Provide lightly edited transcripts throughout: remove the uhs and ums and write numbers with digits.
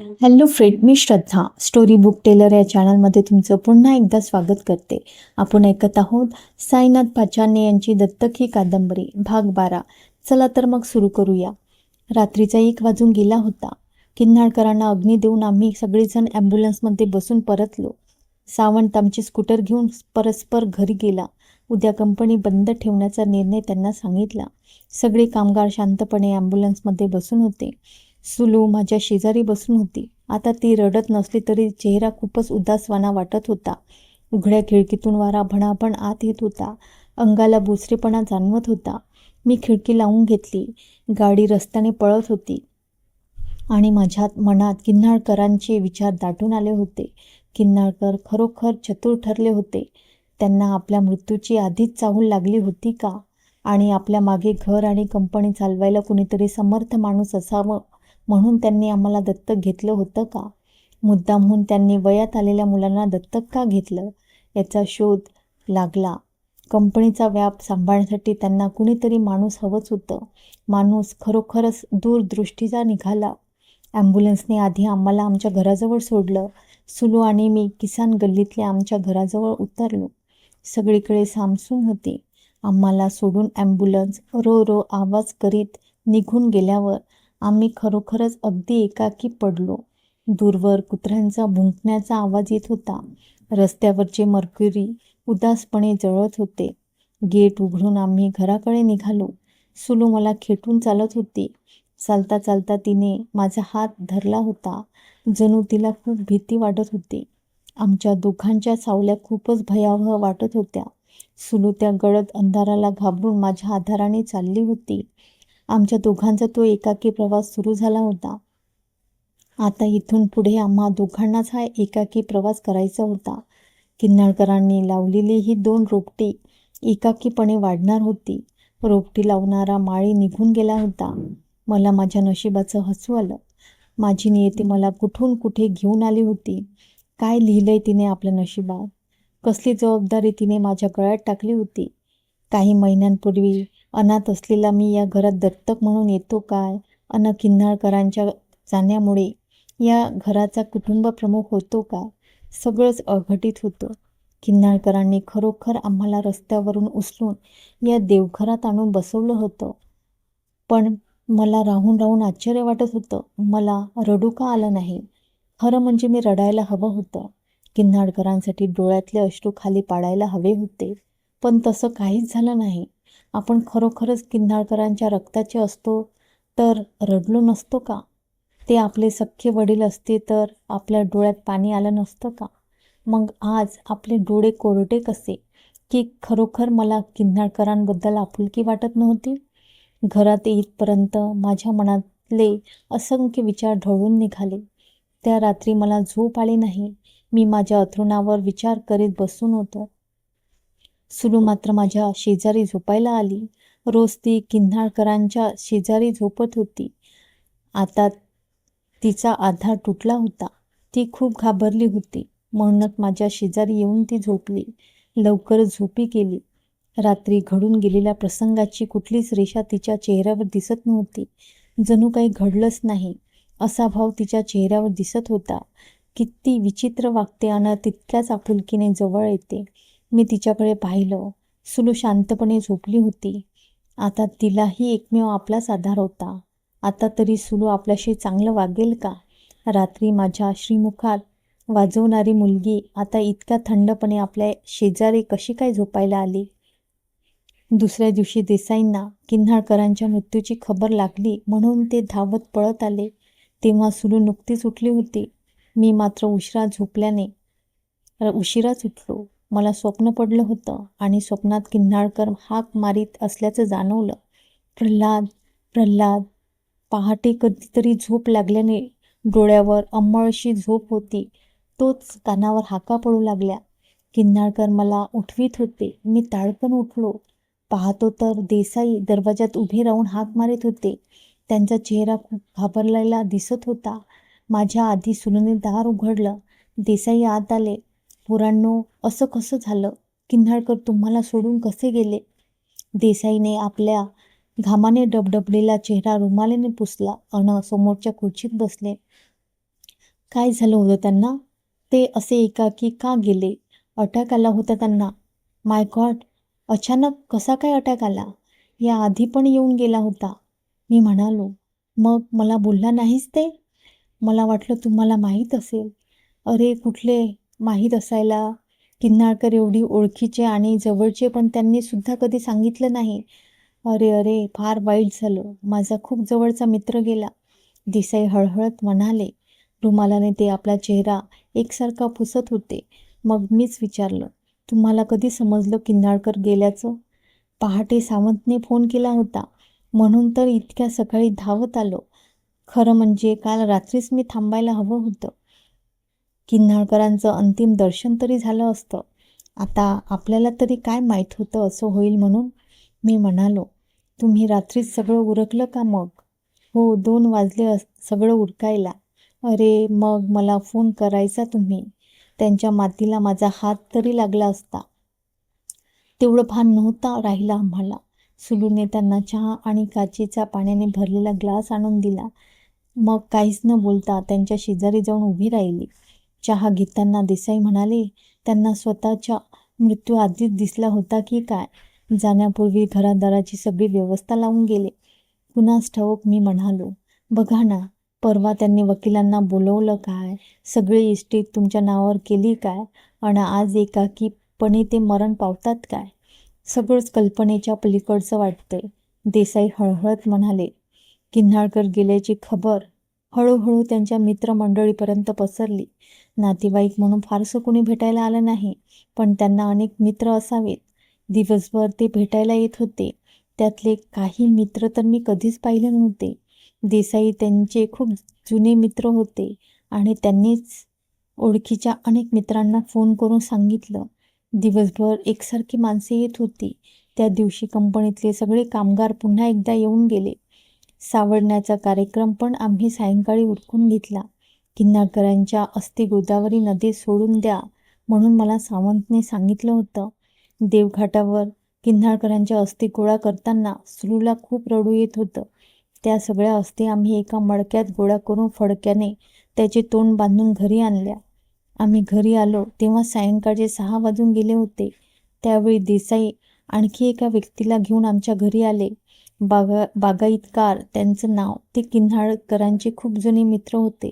Hello friend, मी श्रद्धा story book teller या चॅनलमध्ये तुमचं पुन्हा एकदा स्वागत करते. आपण ऐकत आहोत साईनाथ पाचारने यांची दत्तक ही कादंबरी भाग 12. चला तर मग सुरू करूया. रात्रीचा 1 वाजून गेला होता. किन्हाळकरांना अग्नी देऊन आम्ही सगळेजण ॲम्ब्युलन्समध्ये बसून परतलो. सावंत आमची स्कूटर घेऊन परस्पर घरी गेला. उद्या कंपनी बंद ठेवण्याचा निर्णय त्यांना सांगितला. सगळे कामगार शांतपणे ॲम्ब्युलन्समध्ये बसून होते. सुलू माझ्या शेजारी बसून होती. आता ती रडत नसली तरी चेहरा खूपच उदासवाना वाटत होता. उघड्या खिडकीतून वारा भणाभण आत येत होता. अंगाला बुसरेपणा जाणवत होता. मी खिडकी लावून घेतली. गाडी रस्त्याने पळत होती आणि माझ्या मनात किन्हाळकरांचे विचार दाटून आले होते. किन्हाळकर खरोखर चतुर ठरले होते. त्यांना आपल्या मृत्यूची आधीच चाहूल लागली होती का? आणि आपल्या मागे घर आणि कंपनी चालवायला कुणीतरी समर्थ माणूस असावं म्हणून त्यांनी आम्हाला दत्तक घेतलं होतं का? मुद्दामहून त्यांनी वयात आलेल्या मुलांना दत्तक का घेतलं याचा शोध लागला. कंपनीचा व्याप सांभाळण्यासाठी त्यांना कुणीतरी माणूस हवंच होतं. माणूस खरोखरच दूरदृष्टीचा निघाला. ॲम्ब्युलन्सने आधी आम्हाला आमच्या घराजवळ सोडलं. सुलू आणि मी किसान गल्लीतल्या आमच्या घराजवळ उतरलो. सगळीकडे सामसूम होते. आम्हाला सोडून ॲम्ब्युलन्स रो रो आवाज करीत निघून गेल्यावर आम्ही खरोखरच अगदी एकाकी पडलो. दूरवर कुत्र्यांचा भुंकण्याचा आवाज येत होता. रस्त्यावरचे मर्क्युरी उदासपणे जळत होते. गेट उघडून आम्ही घराकडे निघालो. सुलू मला खेटून चालत होती. चालता चालता तिने माझा हात धरला होता. जणू तिला खूप भीती वाटत होती. आमच्या दोघांच्या सावल्या खूपच भयावह वाटत होत्या. सुलू त्या गडद अंधाराला घाबरून माझ्या आधाराने चालली होती. आमच्या दोघांचा तो एकाकी प्रवास सुरू झाला होता. आता इथून पुढे आम्हा दोघांनाच हा एकाकी प्रवास करायचा होता. किन्हाळकरांनी लावलेली ही 2 रोपटी एकाकीपणे वाढणार होती. रोपटी लावणारा माळी निघून गेला होता. मला माझ्या नशिबाचं हसू आलं. माझी नियती मला कुठून कुठे घेऊन आली होती. काय लिहिलंय तिने आपल्या नशिबात? कसली जबाबदारी तिने माझ्या गळ्यात टाकली होती? काही महिन्यांपूर्वी अनाथ असलेला मी या घरात दत्तक म्हणून येतो काय? किन्हाळकरांच्या जाण्यामुळे या घराचा कुटुंब प्रमुख होतो का? सगळंच अघटित होतं. किन्हाळकरांनी खरोखर आम्हाला रस्त्यावरून उचलून या देवघरात आणून बसवलं होतं. पण मला राहून राहून आश्चर्य वाटत होतं. मला रडू का आलं नाही? खरं म्हणजे मी रडायला हवं होतं. किन्हाळकरांसाठी डोळ्यातले अश्रू खाली पाडायला हवे होते. पण तसं काहीच झालं नाही. आपण खरोखरच किन्हाळकरांच्या रक्ताचे असतो तर रडलो नसतो का? ते आपले सख्खे वडील असते तर आपल्या डोळ्यात पाणी आलं नसतं का? मग आज आपले डोळे कोरडे कसे? की खरोखर मला किन्हाळकरांबद्दल आपुलकी वाटत नव्हती? घरात येईपर्यंत माझ्या मनातले असंख्य विचार ढवळून निघाले. त्या रात्री मला झोप आली नाही. मी माझ्या अंथरुणावर विचार करीत बसून होतो. सुलू मात्र माझ्या शेजारी झोपायला आली. रोज ती किन्हाळकरांच्या शेजारी झोपत होती. आता तिचा आधार तुटला होता. ती खूप घाबरली होती. म्हणूनच माझ्या शेजारी येऊन ती झोपली. लवकरच झोपी गेली. रात्री घडून गेलेल्या प्रसंगाची कुठलीच रेषा तिच्या चेहऱ्यावर दिसत नव्हती. जणू काही घडलंच नाही असा भाव तिच्या चेहऱ्यावर दिसत होता. किती विचित्र वागते आणि तितक्याच आपुलकीने जवळ येते. मी तिच्याकडे पाहिलं. सुलू शांतपणे झोपली होती. आता तिलाही एकमेव आपलाच आधार होता. आता तरी सुलू आपल्याशी चांगलं वागेल का? रात्री माझ्या श्रीमुखात वाजवणारी मुलगी आता इतक्या थंडपणे आपल्या शेजारी कशी काय झोपायला आली? दुसऱ्या दिवशी देसाईंना किन्हाळकरांच्या मृत्यूची खबर लागली म्हणून ते धावत पळत आले. तेव्हा सुलू नुकतीच उठली होती. मी मात्र उशिराच उठलो. मला स्वप्न पडलं होतं आणि स्वप्नात किन्हाळकर हाक मारीत असल्याचं जाणवलं. प्रल्हाद, प्रल्हाद. पहाटे कधीतरी झोप लागल्याने डोळ्यावर अंमळशी झोप होती. तोच कानावर हाका पडू लागल्या. किन्हाळकर मला उठवीत होते. मी ताडकन उठलो. पाहतो तर देसाई दरवाजात उभे राहून हाक मारित होते. त्यांचा चेहरा खूप घाबरलेला दिसत होता. माझ्या आधी सुलूने दार उघडलं. देसाई आत आले. पोरांनो, असं कसं झालं? किन्हाळकर तुम्हाला सोडून कसे गेले? देसाईने आपल्या घामाने डबडबलेला चेहरा रुमालाने पुसला अन समोरच्या खुर्चीत बसले. काय झालं होतं त्यांना? ते असे एकाकी का गेले? अटॅक आला होता त्यांना. माय गॉड! अचानक कसा काय अटॅक आला? याआधी पण येऊन गेला होता. मी म्हणालो, मग मला बोलला नाहीस ते? मला वाटलं तुम्हाला माहीत असेल. अरे कुठले माहीत असायला? किन्नाळकर एवढी ओळखीचे आणि जवळचे पण त्यांनी सुद्धा कधी सांगितलं नाही. अरे अरे, फार वाईट झालं. माझा खूप जवळचा मित्र गेला. देसाई हळहळत म्हणाले. रुमालाने ते आपला चेहरा एकसारखा पुसत होते. मग मीच विचारलं, तुम्हाला कधी समजलं किन्नाळकर गेल्याचं? पहाटे सावंतने फोन केला होता, म्हणून तर इतक्या सकाळी धावत आलो. खरं म्हणजे काल रात्रीच मी थांबायला हवं होतं. किन्नाळकरांचं अंतिम दर्शन तरी झालं असतं. आता आपल्याला तरी काय माहीत होतं असं होईल म्हणून? मी म्हणालो, तुम्ही रात्रीच सगळं उरकलं का मग? हो, 2 वाजले सगळं उरकायला. अरे, मग मला फोन करायचा तुम्ही. त्यांच्या मातीला माझा हात तरी लागला असता. तेवढं भान नव्हता राहिला आम्हाला. सुलूने त्यांना चहा आणि काचेच्या पाण्याने भरलेला ग्लास आणून दिला. मग काहीच न बोलता त्यांच्या शेजारी जाऊन उभी राहिली. चहा घेताना देसाई म्हणाले, त्यांना स्वतःच्या मृत्यू आधीच दिसला होता की काय? जाण्यापूर्वी घरादाराची सगळी व्यवस्था लावून गेले. कुणास ठाऊक, मी म्हणालो. बघा ना, परवा त्यांनी वकिलांना बोलवलं काय? सगळी इस्टेट तुमच्या नावावर केली काय? आणि आज एकाकीपणे ते मरण पावतात काय? सगळंच कल्पनेच्या पलीकडचं वाटतंय. देसाई हळहळत म्हणाले. किन्नाळकर गेल्याची खबर हळूहळू त्यांच्या मित्रमंडळीपर्यंत पसरली. नातेवाईक म्हणून फारसं कोणी भेटायला आलं नाही, पण त्यांना अनेक मित्र असावेत. दिवसभर ते भेटायला येत होते. त्यातले काही मित्र तर मी कधीच पाहिले नव्हते. देसाई त्यांचे खूप जुने मित्र होते आणि त्यांनीच ओळखीच्या अनेक मित्रांना फोन करून सांगितलं. दिवसभर एकसारखी माणसे येत होती. त्या दिवशी कंपनीतले सगळे कामगार पुन्हा एकदा येऊन गेले. सावरण्याचा कार्यक्रम पण आम्ही सायंकाळी उरकून घेतला. किन्नाळकरांच्या अस्थी गोदावरी नदीत सोडून द्या म्हणून मला सावंतने सांगितलं होतं. देवघाटावर किन्नाळकरांच्या अस्थी गोळा करताना सुलूला खूप रडू येत होतं. त्या सगळ्या अस्थी आम्ही एका मडक्यात गोळा करून फडक्याने त्याचे तोंड बांधून घरी आणल्या. आम्ही घरी आलो तेव्हा सायंकाळचे 6 वाजून गेले होते. त्यावेळी देसाई आणखी एका व्यक्तीला घेऊन आमच्या घरी आले. बागायतकार त्यांचं नाव. ते किन्नाळकरांचे खूप जुने मित्र होते.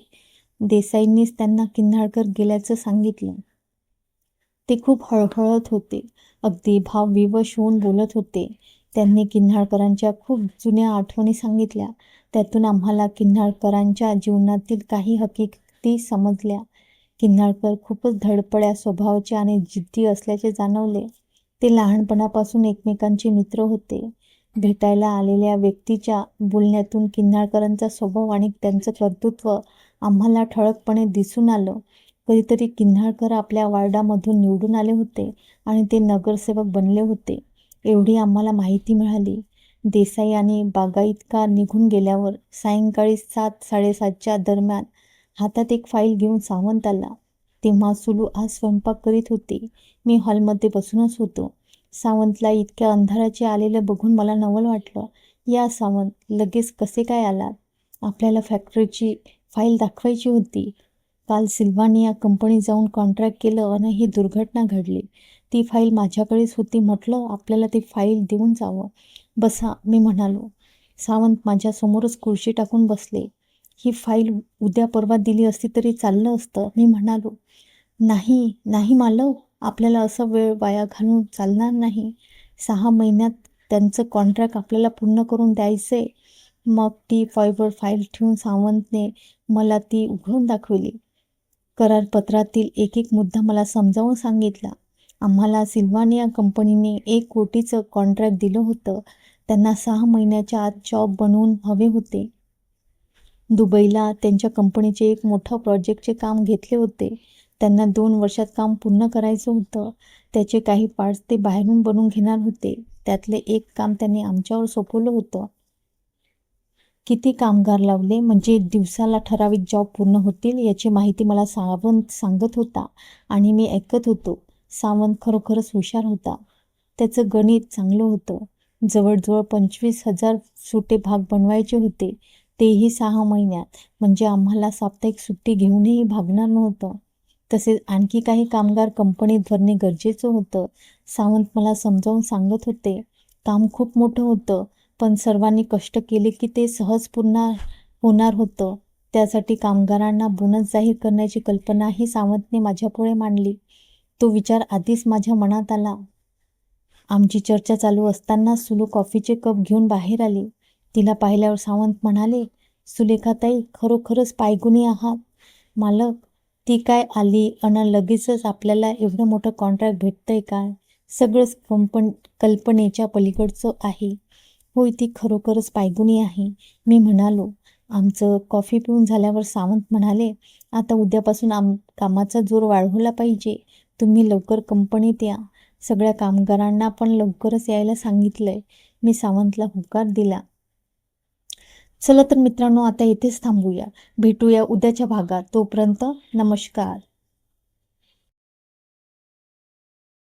देसाईंनीच त्यांना किन्नाळकर गेल्याचं सांगितलं. ते खूप हळहळत होते. अगदी भावविवश होऊन बोलत होते. त्यांनी किन्नाळकरांच्या खूप जुन्या आठवणी सांगितल्या. त्यातून आम्हाला किन्नाळकरांच्या जीवनातील काही हकीकती समजल्या. किन्नाळकर खूपच धडपड्या स्वभावाचे आणि जिद्दी असल्याचे जाणवले. ते लहानपणापासून एकमेकांचे मित्र होते. भेटायला आलेल्या व्यक्तीच्या बोलण्यातून किन्नाळकरांचा स्वभाव आणि त्यांचं कर्तृत्व आम्हाला ठळकपणे दिसून आलं. कधीतरी किन्नाळकर आपल्या वार्डामधून निवडून आले होते आणि ते नगरसेवक बनले होते, एवढी आम्हाला माहिती मिळाली. देसाई आणि बागायतकार निघून गेल्यावर सायंकाळी 7-7:30च्या दरम्यान हातात एक फाईल घेऊन सावंत आला. तेव्हा सुलू आज स्वयंपाक करीत होती. मी हॉलमध्ये बसूनच होतो. सावंतला इतक्या अंधाराचे आलेलं बघून मला नवल वाटलं. या सावंत, लगेच कसे काय आलात? आपल्याला फॅक्टरीची फाईल दाखवायची होती. काल सिल्वानिया कंपनी जाऊन कॉन्ट्रॅक्ट केलं आणि ही दुर्घटना घडली. ती फाईल माझ्याकडेच होती. म्हटलं आपल्याला ती फाईल देऊन जावं. बसा, मी म्हणालो. सावंत माझ्यासमोरच खुर्ची टाकून बसले. ही फाईल उद्या परवा दिली असती तरी चाललं असतं, मी म्हणालो. नाही नाही मालक, आपल्याला असा वेळ वाया घालून चालणार नाही. 6 महिन्यात त्यांचं कॉन्ट्रॅक्ट आपल्याला पूर्ण करून द्यायचे. मग ती फाईल ठेवून सावंतने मला ती उघडून दाखवली. करारपत्रातील एक एक मुद्दा मला समजावून सांगितला. आम्हाला सिल्वानिया कंपनीने 1 कोटीचं कॉन्ट्रॅक्ट दिलं होतं. त्यांना 6 महिन्याच्या आत जॉब बनवून हवे होते. दुबईला त्यांच्या कंपनीचे एक मोठं प्रोजेक्टचे काम घेतले होते. त्यांना 2 वर्षात काम पूर्ण करायचं होतं. त्याचे काही पार्ट्स ते बाहेरून बनवून घेणार होते. त्यातले एक काम त्यांनी आमच्यावर सोपवलं होतं. किती कामगार लावले म्हणजे दिवसाला ठराविक जॉब पूर्ण होतील याची माहिती मला सावंत सांगत होता आणि मी ऐकत होतो. सावंत खरोखरच हुशार होता. त्याचं गणित चांगलं होतं. जवळजवळ 25,000 सुटे भाग बनवायचे होते. तेही 6 महिन्यात. म्हणजे आम्हाला साप्ताहिक सुट्टी घेऊनही भागणार नव्हतं. तसेच आणखी काही कामगार कंपनीत भरणे गरजेचं होतं. सावंत मला समजावून सांगत होते, काम खूप मोठं होतं, पण सर्वांनी कष्ट केले की ते सहज पूर्ण होणार होतं. त्यासाठी कामगारांना बोनस जाहीर करण्याची कल्पनाही सावंतने माझ्यापुढे मांडली. तो विचार आधीच माझ्या मनात आला. आमची चर्चा चालू असतानाच सुलू कॉफीचे कप घेऊन बाहेर आली. तिला पाहिल्यावर सावंत म्हणाले, सुलेखाताई, खरोखरच पायगुणी आहात. मालक, ती काय आली आणि लगेचच आपल्याला एवढं मोठं कॉन्ट्रॅक्ट भेटतंय काय? सगळंच कल्पनेच्या पलीकडचं आहे. होय, ती खरोखरच पायगुणी आहे, मी म्हणालो. आमचं कॉफी पिऊन झाल्यावर सावंत म्हणाले, आता उद्यापासून कामाचा जोर वाढवला पाहिजे. तुम्ही लवकर कंपनीत या. सगळ्या कामगारांना पण लवकरच यायला सांगितलंय. मी सावंतला होकार दिला. चला तर मित्रांनो, आता इथेच थांबूया. भेटूया उद्याच्या भागात. तोपर्यंत नमस्कार.